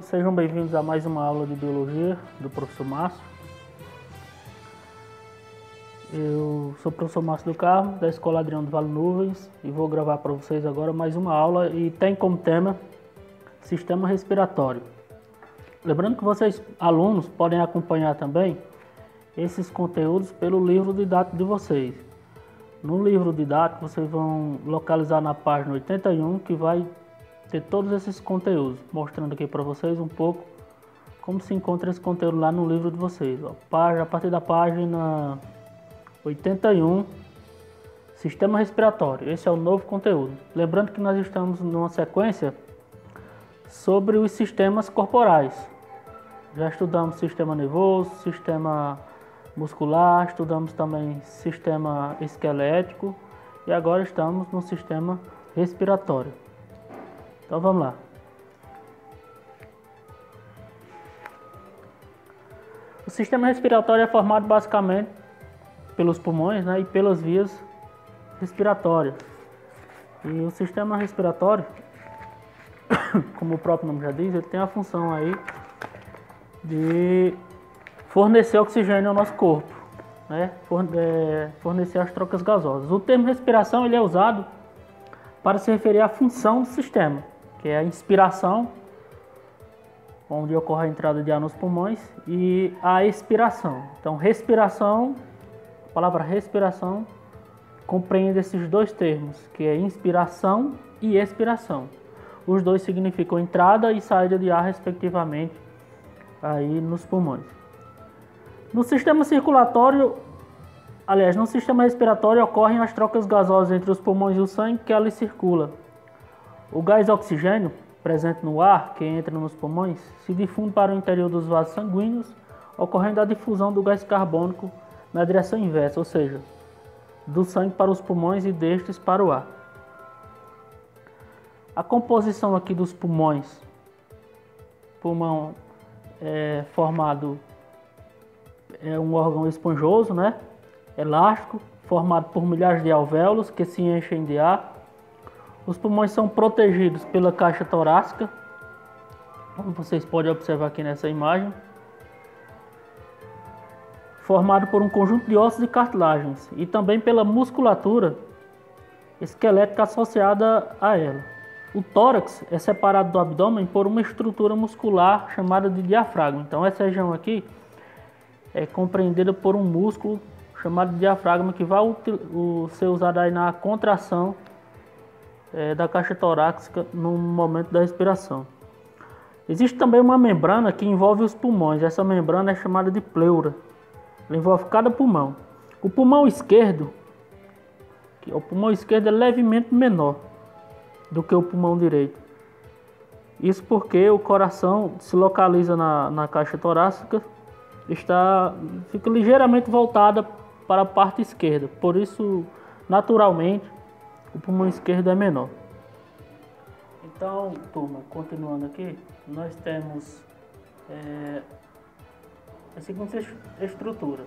Sejam bem-vindos a mais uma aula de Biologia do professor Márcio. Eu sou o professor Márcio do Carmo, da Escola Adriano do Vale Nuvens, e vou gravar para vocês agora mais uma aula e tem como tema Sistema Respiratório. Lembrando que vocês, alunos, podem acompanhar também esses conteúdos pelo livro didático de vocês. No livro didático vocês vão localizar na página 81 que vai ter todos esses conteúdos, mostrando aqui para vocês um pouco como se encontra esse conteúdo lá no livro de vocês. A partir da página 81, Sistema Respiratório, esse é o novo conteúdo. Lembrando que nós estamos numa sequência sobre os sistemas corporais. Já estudamos sistema nervoso, sistema muscular, estudamos também sistema esquelético e agora estamos no sistema respiratório. Então vamos lá. O sistema respiratório é formado basicamente pelos pulmões, e pelas vias respiratórias. E o sistema respiratório, como o próprio nome já diz, ele tem a função aí de fornecer oxigênio ao nosso corpo, fornecer as trocas gasosas. O termo respiração ele é usado para se referir à função do sistema, que é a inspiração, onde ocorre a entrada de ar nos pulmões, e a expiração. Então, respiração, a palavra respiração compreende esses dois termos, que é inspiração e expiração. Os dois significam entrada e saída de ar, respectivamente, aí nos pulmões. No sistema circulatório, no sistema respiratório ocorrem as trocas gasosas entre os pulmões e o sangue que ali circula. O gás oxigênio, presente no ar, que entra nos pulmões, se difunde para o interior dos vasos sanguíneos, ocorrendo a difusão do gás carbônico na direção inversa, ou seja, do sangue para os pulmões e destes para o ar. A composição aqui dos pulmões. Pulmão é formado, é um órgão esponjoso, elástico, formado por milhares de alvéolos que se enchem de ar. Os pulmões são protegidos pela caixa torácica, como vocês podem observar aqui nessa imagem, formado por um conjunto de ossos e cartilagens, e também pela musculatura esquelética associada a ela. O tórax é separado do abdômen por uma estrutura muscular chamada de diafragma. Então essa região aqui é compreendida por um músculo chamado de diafragma, que vai ser usado aí na contração da caixa torácica no momento da respiração. Existe também uma membrana que envolve os pulmões. Essa membrana é chamada de pleura. Ela envolve cada pulmão. O pulmão esquerdo é levemente menor do que o pulmão direito. Isso porque o coração se localiza na caixa torácica, fica ligeiramente voltada para a parte esquerda. Por isso, naturalmente, o pulmão esquerdo é menor. Então, turma, continuando aqui, nós temos as seguintes estruturas.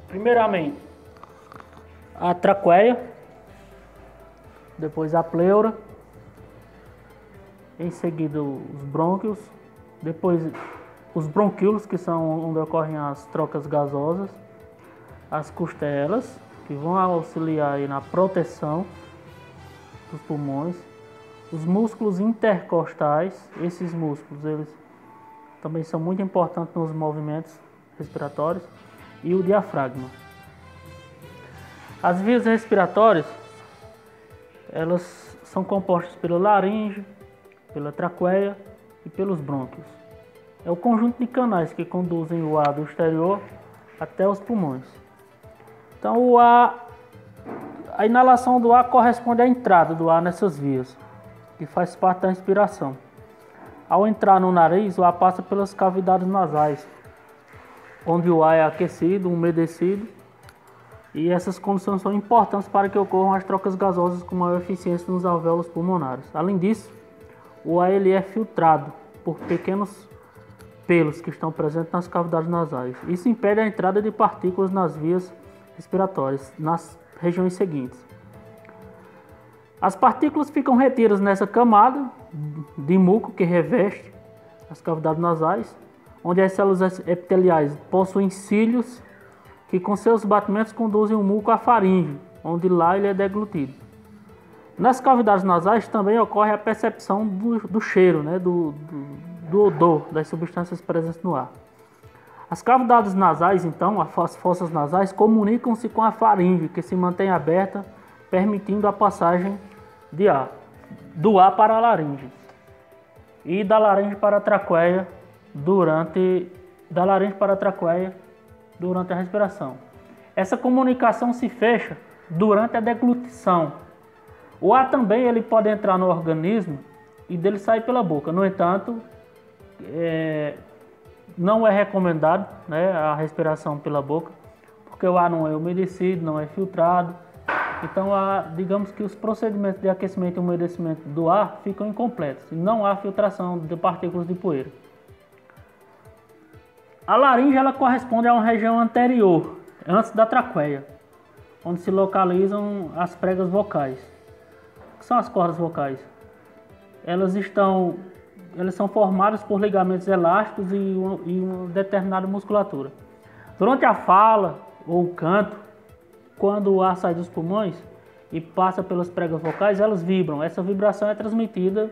Primeiramente, a traqueia, depois a pleura, em seguida os brônquios, depois os bronquíolos, que são onde ocorrem as trocas gasosas, as costelas, que vão auxiliar aí na proteção dos pulmões, os músculos intercostais. Esses músculos eles também são muito importantes nos movimentos respiratórios, e o diafragma. As vias respiratórias elas são compostas pela laringe, pela traqueia e pelos brônquios. É o conjunto de canais que conduzem o ar do exterior até os pulmões. Então a inalação do ar corresponde à entrada do ar nessas vias, que faz parte da inspiração. Ao entrar no nariz, o ar passa pelas cavidades nasais, onde o ar é aquecido, umedecido, e essas condições são importantes para que ocorram as trocas gasosas com maior eficiência nos alvéolos pulmonares. Além disso, o ar ele é filtrado por pequenos pelos que estão presentes nas cavidades nasais. Isso impede a entrada de partículas nas vias respiratórias, nas regiões seguintes. As partículas ficam retidas nessa camada de muco que reveste as cavidades nasais, onde as células epiteliais possuem cílios que com seus batimentos conduzem o muco à faringe, onde lá ele é deglutido. Nas cavidades nasais também ocorre a percepção do cheiro, né, do odor das substâncias presentes no ar. As cavidades nasais, então, as fossas nasais, comunicam-se com a faringe, que se mantém aberta, permitindo a passagem de ar, do ar para a laringe e da laringe para a traqueia durante a respiração. Essa comunicação se fecha durante a deglutição. O ar também ele pode entrar no organismo e dele sair pela boca. No entanto, não é recomendado, né, a respiração pela boca, porque o ar não é umedecido, não é filtrado. Então, digamos que os procedimentos de aquecimento e umedecimento do ar ficam incompletos. E não há filtração de partículas de poeira. A laringe ela corresponde a uma região anterior, antes da traqueia, onde se localizam as pregas vocais. O que são as cordas vocais? Elas são formadas por ligamentos elásticos e uma determinada musculatura. Durante a fala ou o canto, quando o ar sai dos pulmões e passa pelas pregas vocais, elas vibram. Essa vibração é transmitida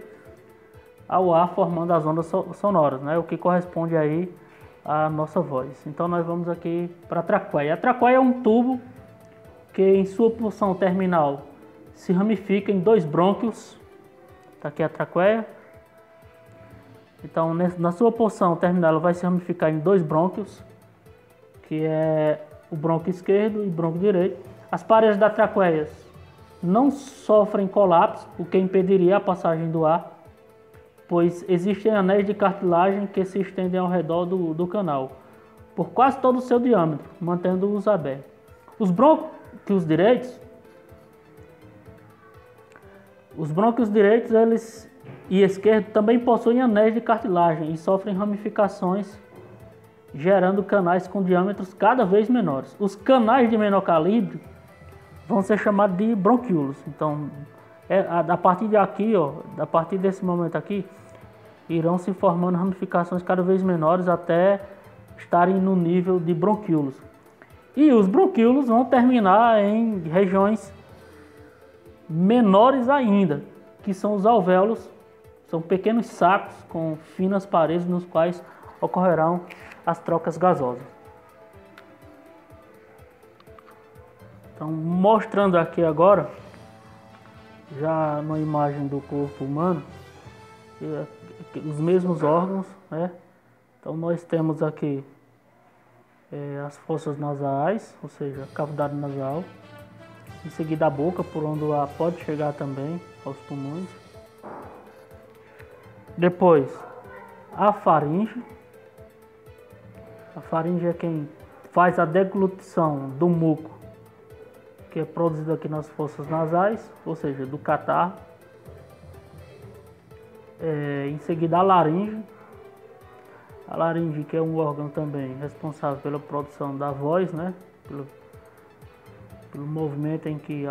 ao ar formando as ondas sonoras, né? O que corresponde aí à nossa voz. Então nós vamos aqui para a traqueia. A traqueia é um tubo que em sua porção terminal se ramifica em 2 brônquios. Está aqui a traqueia. Então na sua porção terminal ela vai se ramificar em 2 brônquios, que é o brônquio esquerdo e o brônquio direito. As paredes da traqueia não sofrem colapso, o que impediria a passagem do ar, pois existem anéis de cartilagem que se estendem ao redor do canal, por quase todo o seu diâmetro, mantendo-os abertos. Os brônquios direitos e esquerdo também possuem anéis de cartilagem e sofrem ramificações, gerando canais com diâmetros cada vez menores. Os canais de menor calibre vão ser chamados de bronquíolos. Então, a partir de aqui, a partir desse momento aqui, irão se formando ramificações cada vez menores até estarem no nível de bronquíolos. E os bronquíolos vão terminar em regiões menores ainda, que são os alvéolos. São pequenos sacos com finas paredes nos quais ocorrerão as trocas gasosas. Então, mostrando aqui agora, já na imagem do corpo humano, os mesmos órgãos, né? Então nós temos aqui as fossas nasais, ou seja, a cavidade nasal, em seguida a boca, por onde o ar pode chegar também aos pulmões. Depois, a faringe. A faringe é quem faz a deglutição do muco, que é produzido aqui nas fossas nasais, ou seja, do catarro. Em seguida, a laringe. A laringe, que é um órgão também responsável pela produção da voz, né? Pelo movimento em que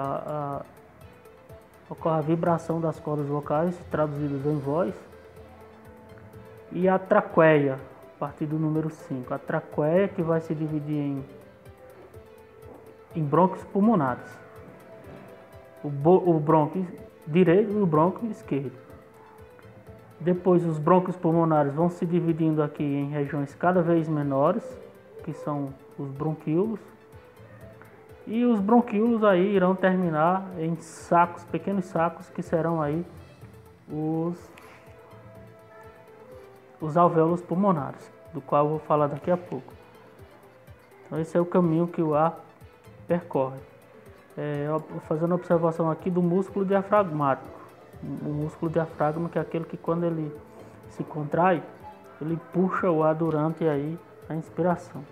ocorre a vibração das cordas vocais, traduzidas em voz. E a traqueia, a partir do número 5. A traqueia que vai se dividir em brônquios pulmonares. O brônquio direito e o brônquio esquerdo. Depois os brônquios pulmonares vão se dividindo aqui em regiões cada vez menores, que são os bronquíolos. E os bronquíolos aí irão terminar em sacos, pequenos sacos, que serão aí os alvéolos pulmonares, do qual eu vou falar daqui a pouco. Então esse é o caminho que o ar percorre. Fazendo a observação aqui do músculo diafragmático. O músculo diafragma, que é aquele que quando ele se contrai, ele puxa o ar durante aí a inspiração.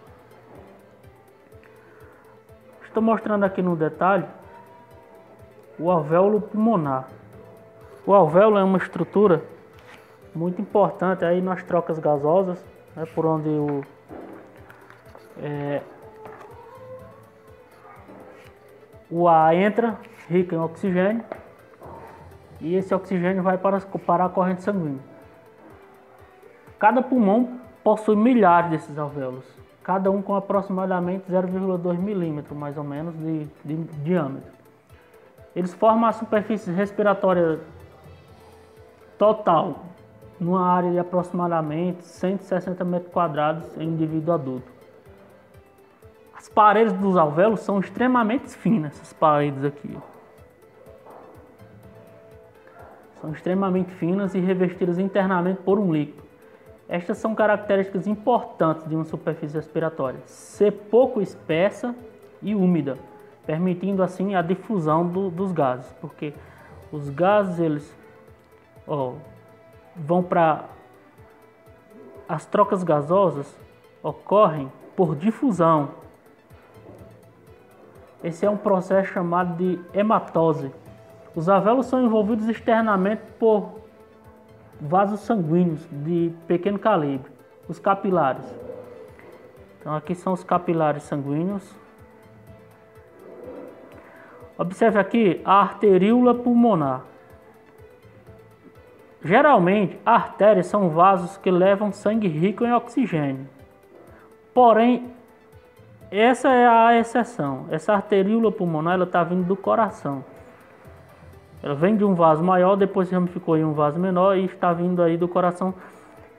Estou mostrando aqui no detalhe o alvéolo pulmonar. O alvéolo é uma estrutura muito importante aí nas trocas gasosas, né, por onde o ar entra, rico em oxigênio, e esse oxigênio vai para a corrente sanguínea. Cada pulmão possui milhares desses alvéolos, cada um com aproximadamente 0,2 milímetros, mais ou menos, de diâmetro. Eles formam a superfície respiratória total, numa área de aproximadamente 160 metros quadrados em indivíduo adulto. As paredes dos alvéolos são extremamente finas, essas paredes aqui. São extremamente finas e revestidas internamente por um líquido. Estas são características importantes de uma superfície respiratória: ser pouco espessa e úmida, permitindo assim a difusão dos gases, porque os gases eles vão para as trocas gasosas ocorrem por difusão. Esse é um processo chamado de hematose. Os alvéolos são envolvidos externamente por vasos sanguíneos de pequeno calibre, os capilares. Então aqui são os capilares sanguíneos. Observe aqui a arteríola pulmonar. Geralmente, artérias são vasos que levam sangue rico em oxigênio. Porém, essa é a exceção. Essa arteríola pulmonar está vindo do coração. Ela vem de um vaso maior, depois se ramificou em um vaso menor e está vindo aí do coração.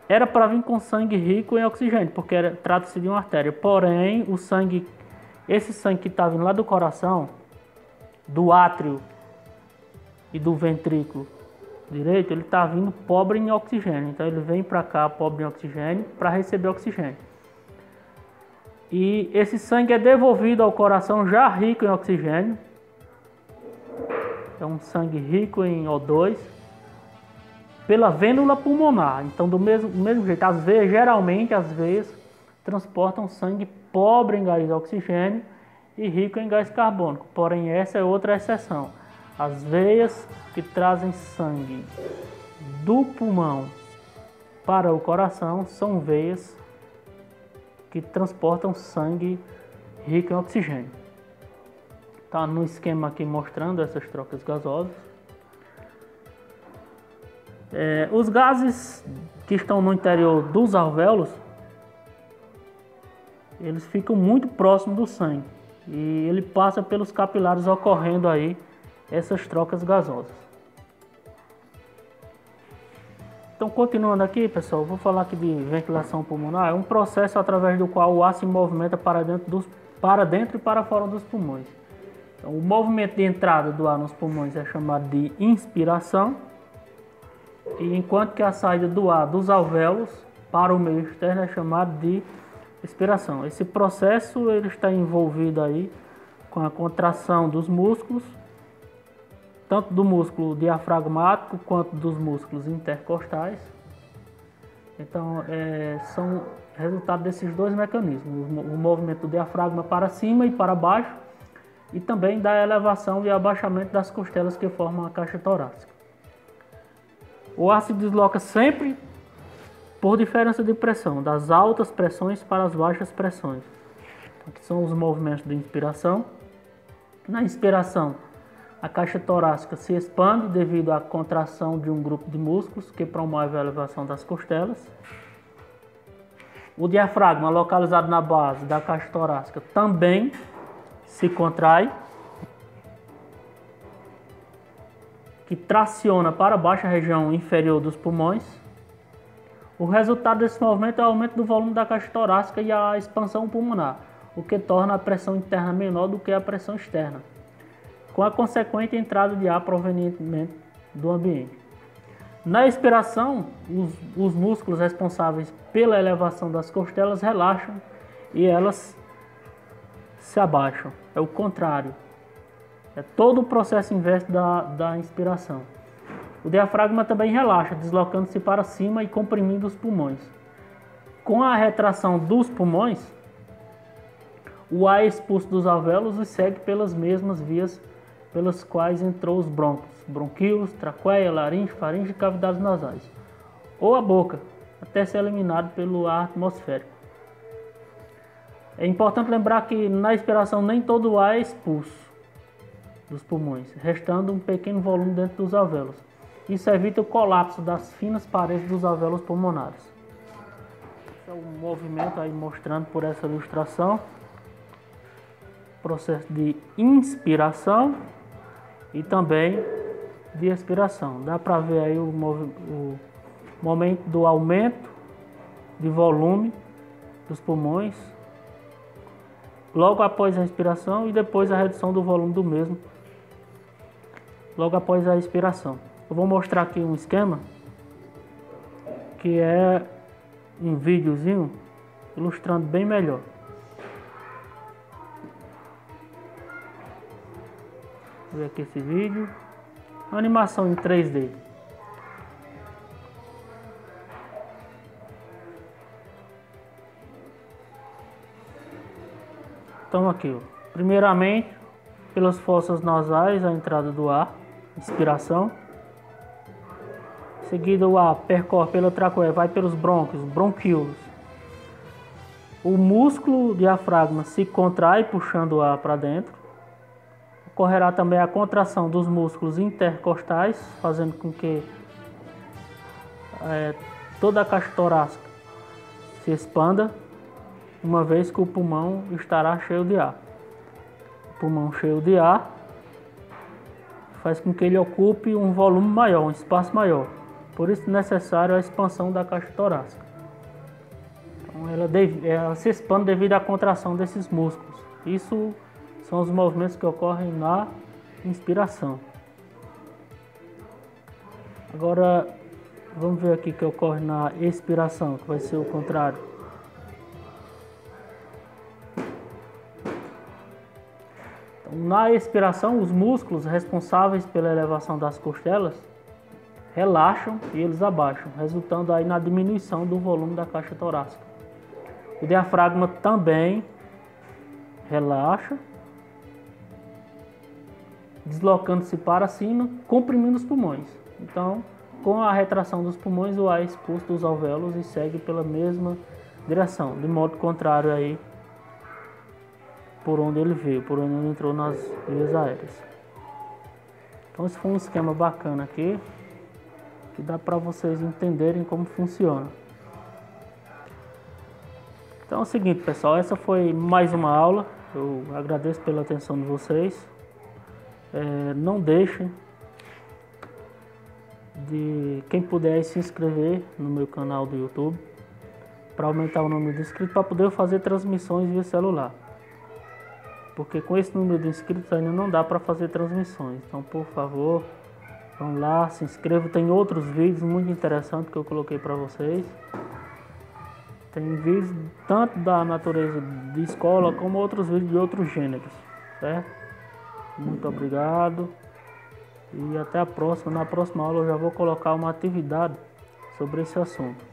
Era para vir com sangue rico em oxigênio, porque trata-se de uma artéria. Porém, esse sangue que está vindo lá do coração, do átrio e do ventrículo direito, ele está vindo pobre em oxigênio. Então ele vem para cá pobre em oxigênio para receber oxigênio. E esse sangue é devolvido ao coração já rico em oxigênio. É um sangue rico em O2 pela vênula pulmonar. Então do mesmo jeito, geralmente as veias transportam sangue pobre em gás de oxigênio e rico em gás carbônico. Porém, essa é outra exceção. As veias que trazem sangue do pulmão para o coração são veias que transportam sangue rico em oxigênio. Está no esquema aqui mostrando essas trocas gasosas. Os gases que estão no interior dos alvéolos, eles ficam muito próximos do sangue e ele passa pelos capilares ocorrendo aí essas trocas gasosas. Então, continuando aqui, pessoal, vou falar aqui de ventilação pulmonar. É um processo através do qual o ar se movimenta para dentro e para fora dos pulmões. Então, o movimento de entrada do ar nos pulmões é chamado de inspiração, e enquanto que a saída do ar dos alvéolos para o meio externo é chamado de expiração. Esse processo ele está envolvido aí com a contração dos músculos, tanto do músculo diafragmático quanto dos músculos intercostais. Então, são resultado desses dois mecanismos: o movimento do diafragma para cima e para baixo, e também da elevação e abaixamento das costelas que formam a caixa torácica. O ar se desloca sempre por diferença de pressão, das altas pressões para as baixas pressões. Então, aqui são os movimentos de inspiração. Na inspiração, a caixa torácica se expande devido à contração de um grupo de músculos que promove a elevação das costelas. O diafragma, localizado na base da caixa torácica, também se contrai, que traciona para baixo a região inferior dos pulmões. O resultado desse movimento é o aumento do volume da caixa torácica e a expansão pulmonar, o que torna a pressão interna menor do que a pressão externa, com a consequente entrada de ar proveniente do ambiente. Na expiração, os músculos responsáveis pela elevação das costelas relaxam e elas se abaixam. É o contrário. É todo o processo inverso da inspiração. O diafragma também relaxa, deslocando-se para cima e comprimindo os pulmões. Com a retração dos pulmões, o ar é expulso dos alvéolos e segue pelas mesmas vias pelas quais entrou os brônquios, bronquíolos, traqueia, laringe, faringe e cavidades nasais, ou a boca, até ser eliminado pelo ar atmosférico. É importante lembrar que na expiração nem todo o ar é expulso dos pulmões, restando um pequeno volume dentro dos alvéolos. Isso evita o colapso das finas paredes dos alvéolos pulmonares. Esse é o movimento aí mostrando por essa ilustração. Processo de inspiração e também de expiração. Dá para ver aí o momento do aumento de volume dos pulmões, logo após a inspiração, e depois a redução do volume do mesmo, logo após a expiração. Eu vou mostrar aqui um esquema, que é um videozinho ilustrando bem melhor. Vou ver aqui esse vídeo. Uma animação em 3D. Então aqui, ó. Primeiramente, pelas fossas nasais, a entrada do ar, inspiração. Em seguida, o ar percorre pela traqueia, vai pelos brônquios, bronquíolos. O músculo diafragma se contrai, puxando o ar para dentro. Ocorrerá também a contração dos músculos intercostais, fazendo com que toda a caixa torácica se expanda, uma vez que o pulmão estará cheio de ar. O pulmão cheio de ar faz com que ele ocupe um volume maior, um espaço maior. Por isso é necessário a expansão da caixa torácica. Então ela se expande devido à contração desses músculos. Isso são os movimentos que ocorrem na inspiração. Agora vamos ver aqui o que ocorre na expiração, que vai ser o contrário. Então, na expiração, os músculos responsáveis pela elevação das costelas relaxam e eles abaixam, resultando aí na diminuição do volume da caixa torácica. O diafragma também relaxa, deslocando-se para cima, comprimindo os pulmões. Então, com a retração dos pulmões, o ar é expulso dos alvéolos e segue pela mesma direção, de modo contrário aí por onde ele veio, por onde ele entrou nas vias aéreas. Então esse foi um esquema bacana aqui, que dá para vocês entenderem como funciona. Então é o seguinte, pessoal, essa foi mais uma aula. Eu agradeço pela atenção de vocês. Não deixem de, quem puder, se inscrever no meu canal do YouTube para aumentar o número de inscritos, para poder fazer transmissões via celular, porque com esse número de inscritos ainda não dá para fazer transmissões. Então, por favor, vão lá, se inscrevam. Tem outros vídeos muito interessantes que eu coloquei para vocês. Tem vídeos tanto da natureza de escola como outros vídeos de outros gêneros, certo? Muito obrigado e até a próxima. Na próxima aula eu já vou colocar uma atividade sobre esse assunto.